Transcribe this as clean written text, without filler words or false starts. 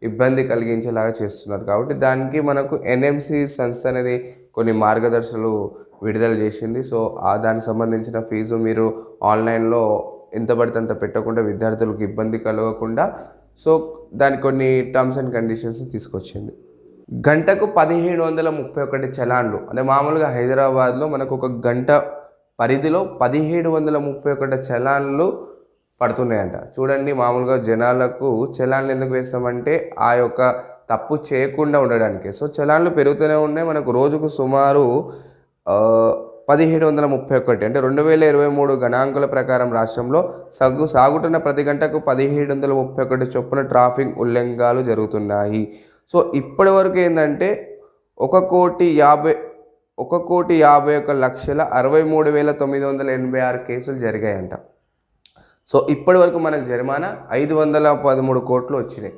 ఇబ్బంది కలిగించేలాగా చేస్తున్నారు. కాబట్టి దానికి మనకు ఎన్ఎంసీ సంస్థ అనేది కొన్ని మార్గదర్శకాలు విడుదల చేసింది. సో, దానికి సంబంధించిన ఫీజు మీరు ఆన్‌లైన్‌లో ఎంత పడితే అంత పెట్టకుండా విద్యార్థులకు ఇబ్బంది కలగకుండా సో, దానికి కొన్ని టర్మ్స్ అండ్ కండిషన్స్ తీసుకొచ్చింది. గంటకు 1731 చలాన్లు. అంటే మామూలుగా హైదరాబాద్‌లో మనకు ఒక గంట పరిధిలో 1731 చలాన్లు పడుతున్నాయంట. చూడండి, మామూలుగా జనాలకు చలాన్లు ఎందుకు వేస్తామంటే ఆ యొక్క తప్పు చేయకుండా ఉండడానికే. సో, చలాన్లు పెరుగుతూనే ఉన్నాయి. మనకు రోజుకు సుమారు 1731 అంటే 2023 గణాంకాల ప్రకారం రాష్ట్రంలో సాగుతున్న ప్రతి గంటకు 1731 చొప్పున ట్రాఫిక్ ఉల్లంఘనలు జరుగుతున్నాయి. సో, ఇప్పటి వరకు ఏందంటే 1,51,63,986 కేసులు జరిగాయంట. సో, ఇప్పటి వరకు మనకు జరిమానా 513 కోట్లు వచ్చినాయి.